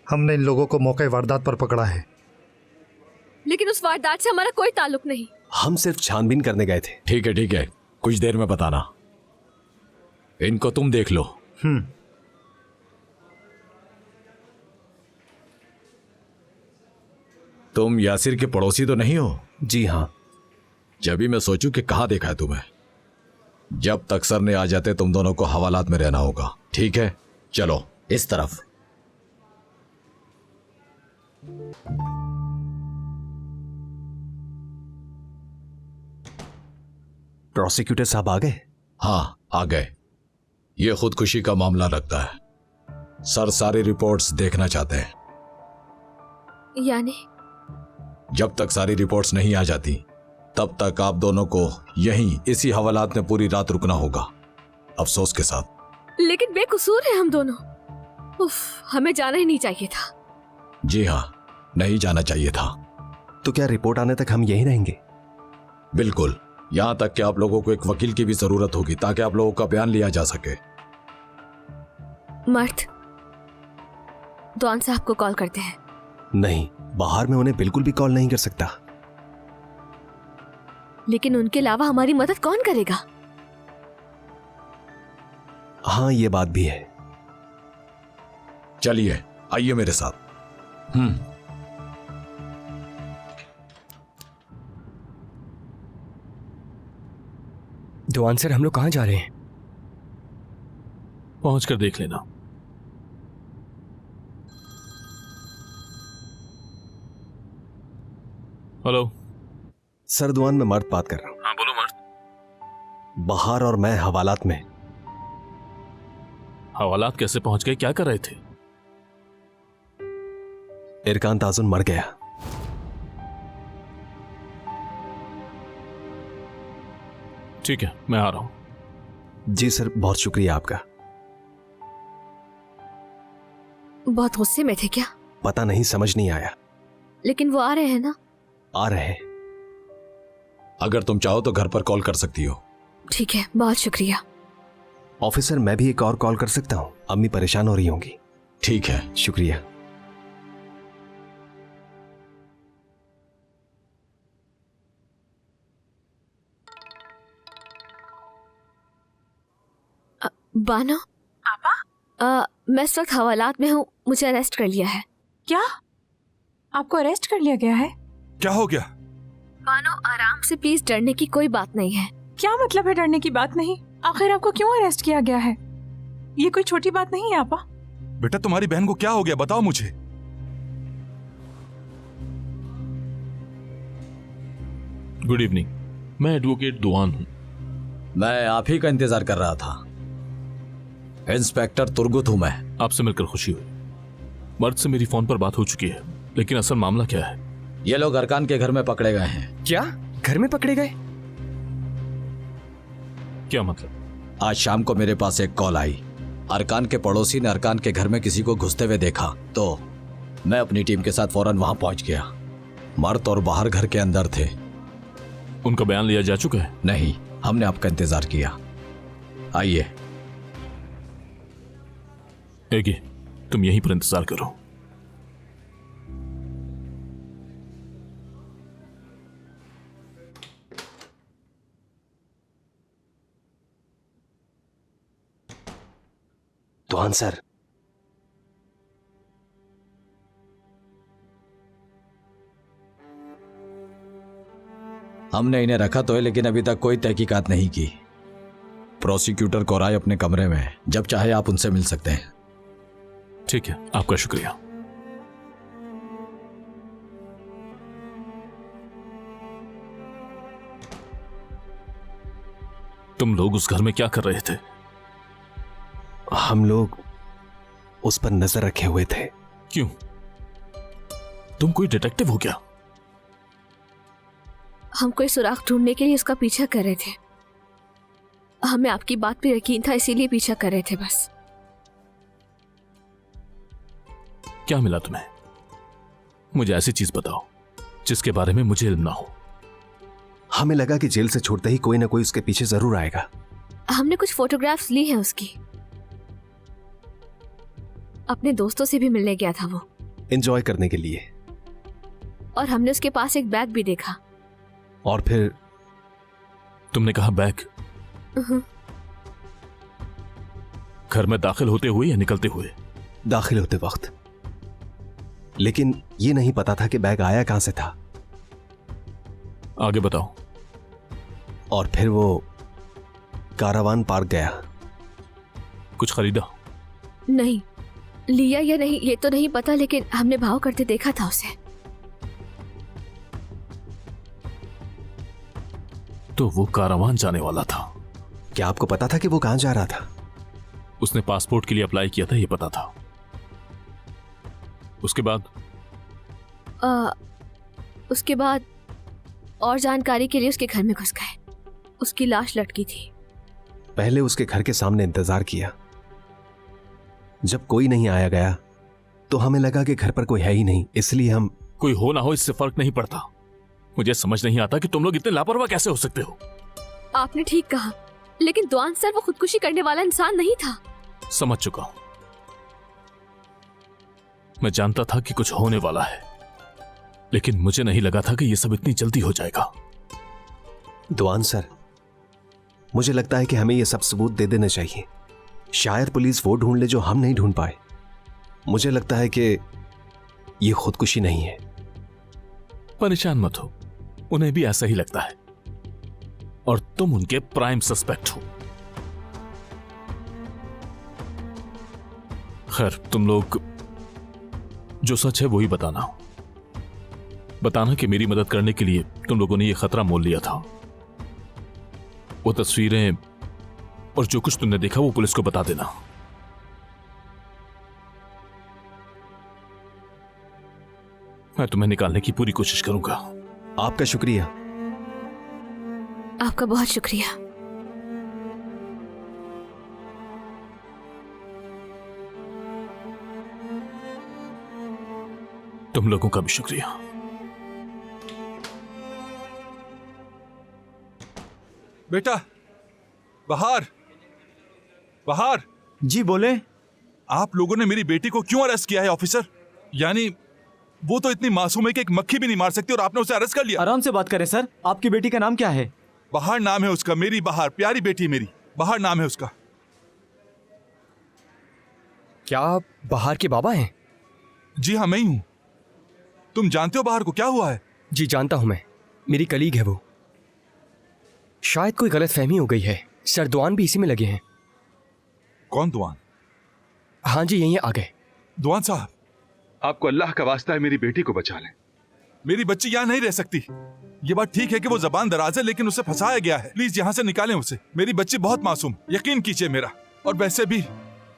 हमने इन लोगों को मौके वारदात पर पकड़ा है। लेकिन उस वारदात से हमारा कोई ताल्लुक नहीं। हम सिर्फ छानबीन करने गए थे। ठीक है, कुछ देर में बताना। इनको तुम देख लो। तुम यासिर के पड़ोसी तो नहीं हो? जी हाँ। जब भी मैं सोचूं कि कहाँ देखा है तुम्हें। जब तक सर ने आ जाते तुम दोनों को हवालात में रहना होगा, ठीक है? चलो इस तरफ। प्रोसिक्यूटर साहब आ गए? हाँ, आ गए। ये खुदकुशी का मामला लगता है। सर सारी रिपोर्ट्स देखना चाहते हैं। यानी जब तक सारी रिपोर्ट्स नहीं आ जाती तब तक आप दोनों को यहीं इसी हवालात में पूरी रात रुकना होगा, अफसोस के साथ। लेकिन बेकसूर है हम दोनों। उफ, हमें जाना ही नहीं चाहिए था। जी हाँ, नहीं जाना चाहिए था। तो क्या रिपोर्ट आने तक हम यहीं रहेंगे? बिल्कुल, यहां तक कि आप लोगों को एक वकील की भी जरूरत होगी ताकि आप लोगों का बयान लिया जा सके। मर्द, दौन साहब को कॉल करते हैं। नहीं, बाहर में उन्हें बिल्कुल भी कॉल नहीं कर सकता। लेकिन उनके अलावा हमारी मदद कौन करेगा? हाँ, ये बात भी है। चलिए, आइए मेरे साथ। दीवान सर, हम लोग कहाँ जा रहे हैं? पहुंच कर देख लेना। हेलो सर, दुआन में मर्द बात कर रहा हूँ। हाँ बोलो मर्द। बाहर और मैं हवालात में। हवालात कैसे पहुंच गए? क्या कर रहे थे? इरकान ताजुन मर गया। ठीक है, मैं आ रहा हूं। जी सर, बहुत शुक्रिया आपका। बहुत गुस्से में थे क्या? पता नहीं, समझ नहीं आया। लेकिन वो आ रहे हैं ना? आ रहे हैं। अगर तुम चाहो तो घर पर कॉल कर सकती हो। ठीक है, बहुत शुक्रिया। ऑफिसर, मैं भी एक और कॉल कर सकता हूँ? अम्मी परेशान हो रही होंगी। ठीक है। शुक्रिया। बानो, मैं इस वक्त हवालात में हूँ। मुझे अरेस्ट कर लिया है। क्या? आपको अरेस्ट कर लिया गया है? क्या हो गया? बानो, आराम से प्लीज, डरने की कोई बात नहीं है। क्या मतलब है डरने की बात नहीं? आखिर आपको क्यों अरेस्ट किया गया है? ये कोई छोटी बात नहीं है आपा। बेटा, तुम्हारी बहन को क्या हो गया, बताओ मुझे। गुड इवनिंग, मैं एडवोकेट दुआन हूं। मैं आप ही का इंतजार कर रहा था। इंस्पेक्टर तुर्गुत हूं मैं। आपसे मिलकर खुशी हुई। मर्द से मेरी फोन पर बात हो चुकी है, लेकिन असल मामला क्या है? ये लोग अरकान के घर में पकड़े गए हैं। क्या? घर में पकड़े गए? क्या मतलब? आज शाम को मेरे पास एक कॉल आई। अरकान के पड़ोसी ने अरकान के घर में किसी को घुसते हुए देखा, तो मैं अपनी टीम के साथ फौरन वहां पहुंच गया। मर्द और बाहर घर के अंदर थे। उनका बयान लिया जा चुका है? नहीं, हमने आपका इंतजार किया। आइए। एगी, तुम यहीं पर इंतजार करो। दुआन सर, हमने इन्हें रखा तो है, लेकिन अभी तक कोई तहकीकात नहीं की। प्रोसिक्यूटर कोराय अपने कमरे में है, जब चाहे आप उनसे मिल सकते हैं। ठीक है, आपका शुक्रिया। तुम लोग उस घर में क्या कर रहे थे? हम लोग उस पर नजर रखे हुए थे। क्यों? तुम कोई डिटेक्टिव हो क्या? हम कोई सुराग ढूंढने के लिए उसका पीछा कर रहे थे। हमें आपकी बात पे यकीन था, इसीलिए पीछा कर रहे थे बस। क्या मिला तुम्हें? मुझे ऐसी चीज बताओ जिसके बारे में मुझे इल्म ना हो। हमें लगा कि जेल से छोड़ते ही कोई ना कोई उसके पीछे जरूर आएगा। हमने कुछ फोटोग्राफ्स ली हैं उसकी। अपने दोस्तों से भी मिलने गया था वो। एंजॉय करने के लिए। और हमने उसके पास एक बैग भी देखा। और फिर तुमने कहा बैग? घर में दाखिल होते हुए या निकलते हुए? दाखिल होते वक्त। लेकिन ये नहीं पता था कि बैग आया कहां से था। आगे बताओ। और फिर वो कारावान पार्क गया। कुछ खरीदा? नहीं, लिया या नहीं ये तो नहीं पता, लेकिन हमने भाव करते देखा था उसे। तो वो कारावान जाने वाला था। क्या आपको पता था कि वो कहां जा रहा था? उसने पासपोर्ट के लिए अप्लाई किया था, ये पता था। उसके बाद? उसके बाद और जानकारी के लिए उसके घर में घुस गए। उसकी लाश लटकी थी। पहले उसके घर के सामने इंतजार किया। जब कोई नहीं आया गया तो हमें लगा कि घर पर कोई है ही नहीं, इसलिए हम। कोई हो ना हो इससे फर्क नहीं पड़ता। मुझे समझ नहीं आता कि तुम लोग इतने लापरवाह कैसे हो सकते हो। आपने ठीक कहा, लेकिन दुआन सर वो खुदकुशी करने वाला इंसान नहीं था। समझ चुका हूं। मैं जानता था कि कुछ होने वाला है, लेकिन मुझे नहीं लगा था कि यह सब इतनी जल्दी हो जाएगा। दुआन सर, मुझे लगता है कि हमें यह सब सबूत दे देना चाहिए। शायद पुलिस वो ढूंढ ले जो हम नहीं ढूंढ पाए। मुझे लगता है कि यह खुदकुशी नहीं है। परेशान मत हो, उन्हें भी ऐसा ही लगता है और तुम उनके प्राइम सस्पेक्ट हो। खैर, तुम लोग जो सच है वही बताना। बताना कि मेरी मदद करने के लिए तुम लोगों ने यह खतरा मोल लिया था। वो तस्वीरें और जो कुछ तुमने देखा वो पुलिस को बता देना। मैं तुम्हें निकालने की पूरी कोशिश करूंगा। आपका शुक्रिया। आपका बहुत शुक्रिया। तुम लोगों का भी शुक्रिया। बेटा, बाहर बाहर। जी बोले। आप लोगों ने मेरी बेटी को क्यों अरेस्ट किया है ऑफिसर? यानी वो तो इतनी मासूम है कि एक मक्खी भी नहीं मार सकती और आपने उसे अरेस्ट कर लिया। आराम से बात करें सर। आपकी बेटी का नाम क्या है? बाहर नाम है उसका। मेरी बाहर, प्यारी बेटी मेरी। बाहर नाम है उसका। क्या आप बाहर के बाबा हैं? जी हाँ, मैं ही हूं। तुम जानते हो बाहर को क्या हुआ है? जी जानता हूं मैं। मेरी कलीग है वो। शायद कोई गलत फहमी हो गई है। सर दुआन भी इसी में लगे हैं। कौन दुआन? हाँ जी, यहीं आ गए। दुआन साहब, आपको अल्लाह का वास्ता है मेरी बेटी को बचा लें। मेरी बच्ची यहाँ नहीं रह सकती। ये बात ठीक है कि वो जबान दराज है, लेकिन उसे फंसाया गया है। प्लीज यहाँ से निकालें उसे। मेरी बच्ची बहुत मासूम, यकीन कीजिए मेरा। और वैसे भी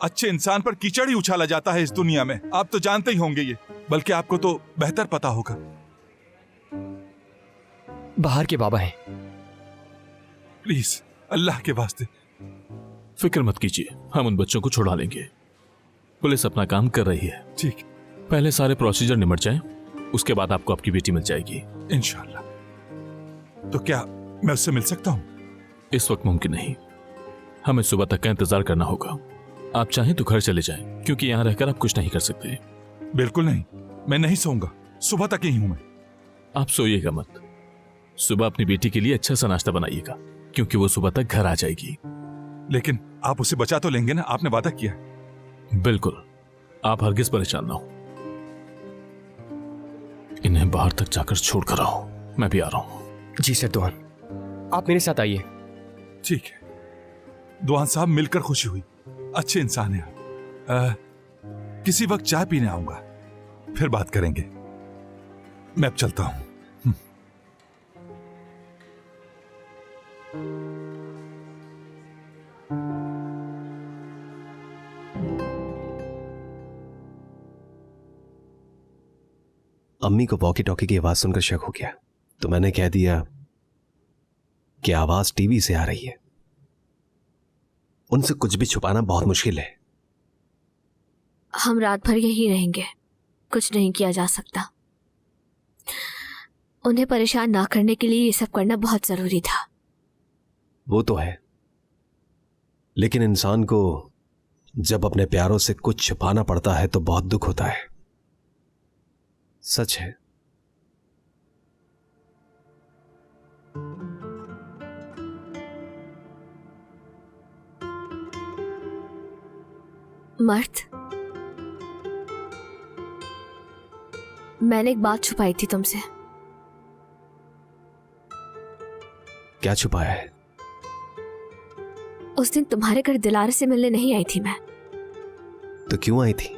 अच्छे इंसान पर कीचड़ ही उछाला जाता है इस दुनिया में। आप तो जानते ही होंगे ये, बल्कि आपको तो बेहतर पता होगा। बाहर के बाबा हैं। प्लीज अल्लाह के वास्ते। फिक्र मत कीजिए, हम उन बच्चों को छुड़ा लेंगे। पुलिस अपना काम कर रही है। ठीक, पहले सारे प्रोसीजर निमट जाएं, उसके बाद आपको आपकी बेटी मिल जाएगी इंशाल्लाह। तो क्या मैं उससे मिल सकता हूँ? इस वक्त मुमकिन नहीं, हमें सुबह तक का इंतजार करना होगा। आप चाहें तो घर चले जाएं, क्योंकि यहाँ रहकर आप कुछ नहीं कर सकते। बिल्कुल नहीं, मैं नहीं सोऊंगा। सुबह तक ही हूं मैं। आप सोइएगा मत। सुबह अपनी बेटी के लिए अच्छा सा नाश्ता बनाइएगा, क्योंकि वो सुबह तक घर आ जाएगी। लेकिन आप उसे बचा तो लेंगे ना? आपने वादा किया। बिल्कुल, आप हरगिज परेशान ना हो। इन्हें बाहर तक जाकर छोड़कर आओ, मैं भी आ रहा हूं। जी सर दुआन, आप मेरे साथ आइए। ठीक है दुआन साहब, मिलकर खुशी हुई। अच्छे इंसान हैं आप। किसी वक्त चाय पीने आऊंगा, फिर बात करेंगे। मैं अब चलता हूं। अम्मी को वॉकी टॉकी की आवाज सुनकर शक हो गया, तो मैंने कह दिया कि आवाज टीवी से आ रही है। उनसे कुछ भी छुपाना बहुत मुश्किल है। हम रात भर यहीं रहेंगे, कुछ नहीं किया जा सकता। उन्हें परेशान ना करने के लिए ये सब करना बहुत जरूरी था। वो तो है, लेकिन इंसान को जब अपने प्यारों से कुछ छुपाना पड़ता है तो बहुत दुख होता है। सच है। मर्द, मैंने एक बात छुपाई थी तुमसे। क्या छुपाया है? उस दिन तुम्हारे घर दिलारे से मिलने नहीं आई थी मैं। तो क्यों आई थी?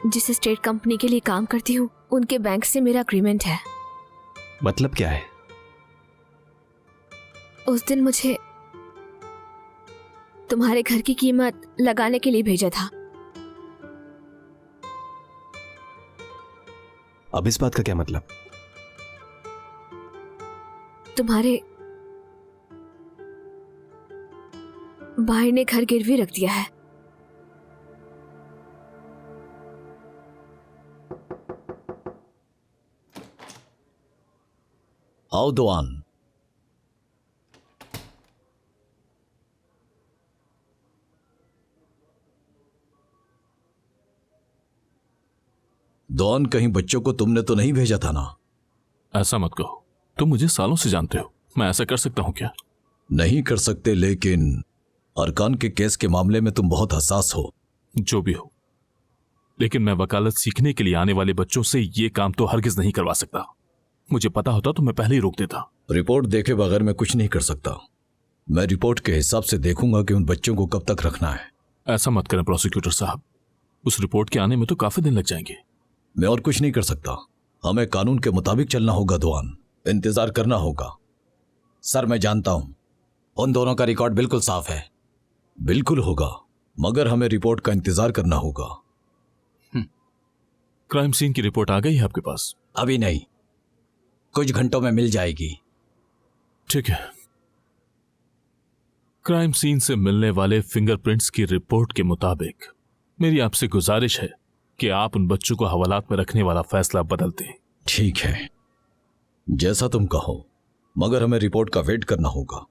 जिस स्टेट कंपनी के लिए काम करती हूँ उनके बैंक से मेरा एग्रीमेंट है। मतलब क्या है? उस दिन मुझे तुम्हारे घर की कीमत लगाने के लिए भेजा था। अब इस बात का क्या मतलब? तुम्हारे भाई ने घर गिरवी रख दिया है। आओ दुआन। दुआन, कहीं बच्चों को तुमने तो नहीं भेजा था ना? ऐसा मत कहो, तुम मुझे सालों से जानते हो। मैं ऐसा कर सकता हूं क्या? नहीं कर सकते, लेकिन अरकान के केस के मामले में तुम बहुत हसास हो। जो भी हो, लेकिन मैं वकालत सीखने के लिए आने वाले बच्चों से ये काम तो हरगिज नहीं करवा सकता। मुझे पता होता तो मैं पहले ही रोक देता। रिपोर्ट देखे बगैर मैं कुछ नहीं कर सकता। मैं रिपोर्ट के हिसाब से देखूंगा कि उन बच्चों को कब तक रखना है। ऐसा मत करें प्रोसिक्यूटर साहब, उस रिपोर्ट के आने में तो काफी दिन लग जाएंगे। मैं और कुछ नहीं कर सकता। हमें कानून के मुताबिक चलना होगा दुआन, इंतजार करना होगा। सर, मैं जानता हूं उन दोनों का रिकॉर्ड बिल्कुल साफ है। बिल्कुल होगा, मगर हमें रिपोर्ट का इंतजार करना होगा। क्राइम सीन की रिपोर्ट आ गई है आपके पास? अभी नहीं, कुछ घंटों में मिल जाएगी। ठीक है। क्राइम सीन से मिलने वाले फिंगरप्रिंट्स की रिपोर्ट के मुताबिक मेरी आपसे गुजारिश है कि आप उन बच्चों को हवालात में रखने वाला फैसला बदल दें। ठीक है, जैसा तुम कहो, मगर हमें रिपोर्ट का वेट करना होगा।